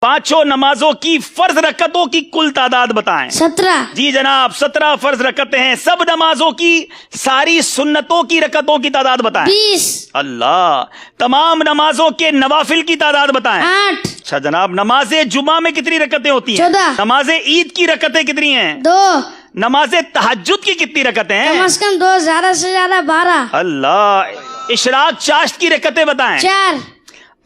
पांचों नमाजों की फर्ज रकतों की कुल तादाद बताएं। 17। जी जनाब, 17 फर्ज रकतें हैं। सब नमाजों की सारी सुन्नतों की रकतों की तादाद बताएं। 20। अल्लाह। तमाम नमाजों के नवाफिल की तादाद बताएं। 8। अच्छा जनाब, नमाजे जुमा में कितनी रकतें होती हैं? 14। नमाजे ईद की रकतें कितनी हैं? 2। नमाजे तहज्जुद की कितनी रकतें हैं? कम से कम 2, ज्यादा से ज्यादा 12। अल्लाह। इशराक चाश्त की रकतें बताएं। 4।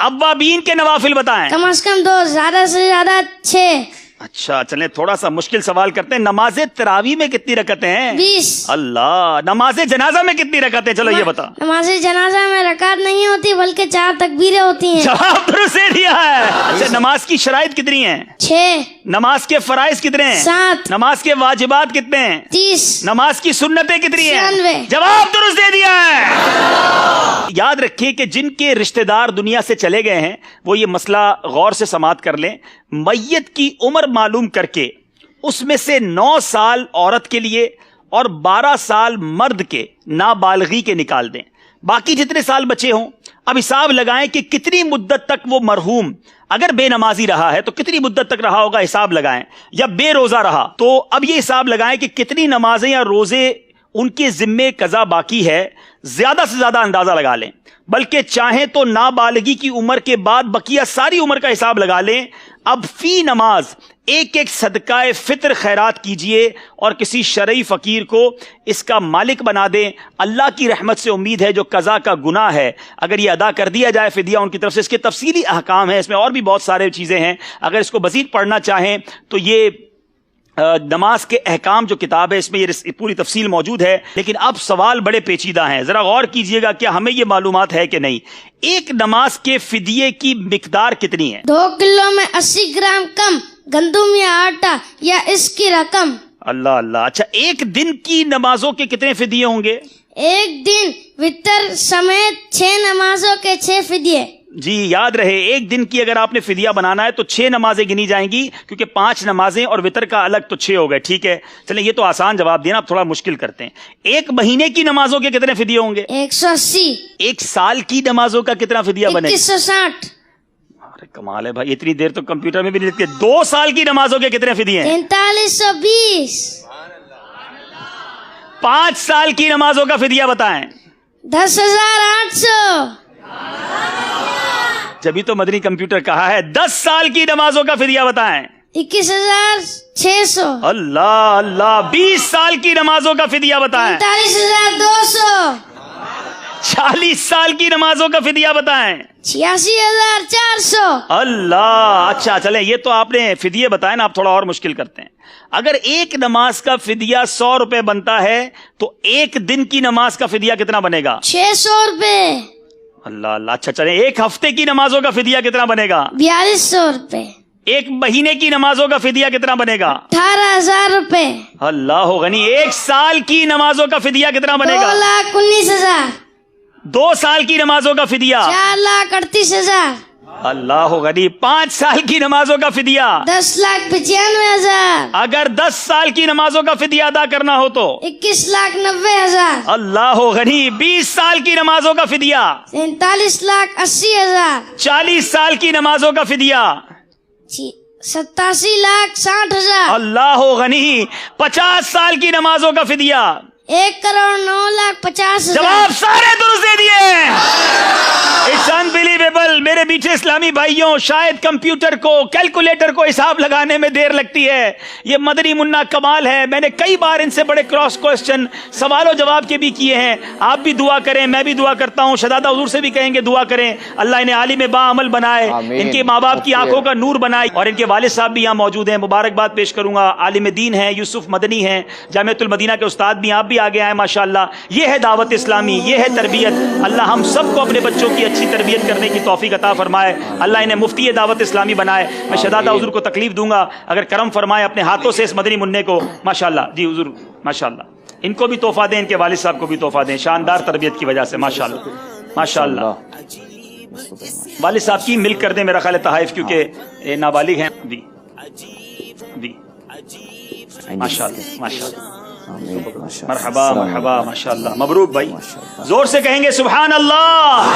अव्वाबीन के नवाफिल बताएं। कम से कम 2, ज्यादा से ज्यादा 6। अच्छा चलें, थोड़ा सा मुश्किल सवाल करते हैं। नमाजे तरावी में कितनी रकतें हैं? 20। अल्लाह। नमाजे जनाजा में कितनी रकतें? चलो ये बता। नमाज जनाजा में रकात नहीं होती बल्कि 4 तकबीरें होती हैं। जवाब दुरुस्त दे दिया है। अच्छा, नमाज की शराइत कितनी हैं? 6। नमाज के फराइज कितने हैं? 7। नमाज के वाजिबात कितने हैं? 30। नमाज की सुन्नतें कितनी हैं? 96। जवाब दुरुस्त दे दिया है। याद रखिए कि जिनके रिश्तेदार दुनिया से चले गए हैं वो ये मसला गौर से समात कर लें। मैयत की उम्र मालूम करके उसमें से 9 साल औरत के लिए और 12 साल मर्द के नाबालगी के निकाल दें। बाकी जितने साल बचे हों अब हिसाब लगाएं कि कितनी मुद्दत तक वो मरहूम अगर बेनमाजी रहा है तो कितनी मुद्दत तक रहा होगा, हिसाब लगाएं। या बेरोजा रहा तो अब ये हिसाब लगाएं कि कितनी नमाजें या रोजे उनके जिम्मे कज़ा बाकी है। ज्यादा से ज्यादा अंदाजा लगा लें, बल्कि चाहें तो नाबालगी की उम्र के बाद बकिया सारी उम्र का हिसाब लगा लें। अब फी नमाज एक एक सदकाए फित्र खैरात कीजिए और किसी शरई फकीर को इसका मालिक बना दें। अल्लाह की रहमत से उम्मीद है जो कज़ा का गुनाह है अगर ये अदा कर दिया जाए फिदिया उनकी तरफ से। इसके तफसीली अहकाम है, इसमें और भी बहुत सारे चीजें हैं। अगर इसको मजीद पढ़ना चाहें तो ये नमाज के अहकाम जो किताब है इसमें ये पूरी तफसील मौजूद है। लेकिन अब सवाल बड़े पेचीदा हैं, जरा गौर कीजिएगा, क्या हमें ये मालूमात है कि नहीं। एक नमाज के फिदिये की मिकदार कितनी है? 2 किलो में 80 ग्राम कम गंदुम या आटा या इसकी रकम। अल्लाह अल्लाह। अच्छा, एक दिन की नमाजों के कितने फिदिये होंगे? एक दिन वितर समेत 6 नमाजों के 6 फिदिये। जी याद रहे, एक दिन की अगर आपने फिदिया बनाना है तो 6 नमाजें गिनी जाएंगी, क्योंकि 5 नमाजें और वितर का अलग तो 6 हो गए। ठीक है, चलें ये तो आसान जवाब दिया ना, अब थोड़ा मुश्किल करते हैं। एक महीने की नमाजों के कितने फिदिये होंगे? 180। एक साल की नमाजों का कितना फिदिया बनेगा? 2160। अरे कमाल है भाई, इतनी देर तो कंप्यूटर में भी नहीं लिखते। 2 साल की नमाजों के कितने फिदिये हैं? 4320। 5 साल की नमाजों का फिदिया बताएं। 10,800। जब तो मदनी कंप्यूटर कहा है। 10 साल की नमाजों का फिदिया बताएं। 21,600। अल्लाह अल्लाह। 20 साल की नमाजों का फिदिया बताएं। 45,200। 40 साल की नमाजों का फिदिया बताएं। 86,400। अल्लाह। अच्छा चले, ये तो आपने फिदिये बताए ना, आप थोड़ा और मुश्किल करते हैं। अगर एक नमाज का फिदिया 100 रुपए बनता है तो एक दिन की नमाज का फिदिया कितना बनेगा? 600 रुपए। अल्लाह अल्लाह। अच्छा चले, एक हफ्ते की नमाजों का फिदिया कितना बनेगा? 4200 रुपए। एक महीने की नमाजों का फिदिया कितना बनेगा? 18,000 रुपए। अल्लाह गनी। एक साल की नमाजों का फिदिया कितना बनेगा? 2,19,000। 2 साल की नमाजों का फिदिया? 4,38,000। अल्लाह गनी। 5 साल की नमाजों का फिदिया? 10,95,000। अगर 10 साल की नमाजों का फिदिया अदा करना हो तो? 21,90,000। अल्लाह गनी। 20 साल की नमाजों का फिदिया? 43,80,000। 40 साल की नमाजों का फिदिया? 87,60,000। अल्लाह गनी। 50 साल की नमाजों का फिदिया? 1,09,50,000। जवाब सारे दुरुस्त दे दिए। It's unbelievable. मेरे मीठे इस्लामी भाइयों, शायद कंप्यूटर को, कैलकुलेटर को हिसाब लगाने में देर लगती है, ये मदनी मुन्ना कमाल है। मैंने कई बार इनसे बड़े क्रॉस क्वेश्चन सवालों जवाब के भी किए हैं। आप भी दुआ करें, मैं भी दुआ करता हूँ, शहजादा हुजूर से भी कहेंगे दुआ करें, अल्लाह इन्हें आलिम बाअमल बनाए, इनके माँ बाप की आंखों का नूर बनाए। और इनके वालिद साहब भी यहाँ मौजूद हैं, मुबारकबाद पेश करूंगा। आलिम दीन है, यूसुफ मदनी हैं, जामिअतुल मदीना के उस्ताद भी, आप भी आगे आए माशाअल्लाह। ये है दावत इस्लामी, ये है तरबियत। अल्लाह हम सबको अपने बच्चों की अच्छी तरबियत करने की तौफीक अता फरमाए। अल्लाह इन्हें मुफ्ती दावत इस्लामी बनाए। मैं शहजादा हुजूर को तकलीफ दूंगा अगर करम फरमाए अपने हाथों से इस मदनी मुन्ने को। माशाअल्लाह जी हुजूर, माशाअल्लाह। इनको भी तोहफा दें, इनके वालिद साहब को भी तोहफा दें, शानदार तरबियत की वजह से। माशाअल्लाह माशाअल्लाह। वालिद साहब की मिल्क कर दें मेरा ख्याल है तहाइफ, क्योंकि नाबालिग हैं। जी जी माशाअल्लाह माशाअल्लाह। मरहबा मरहबा माशाअल्लाह। मबरूक भाई, जोर से कहेंगे सुभान अल्लाह।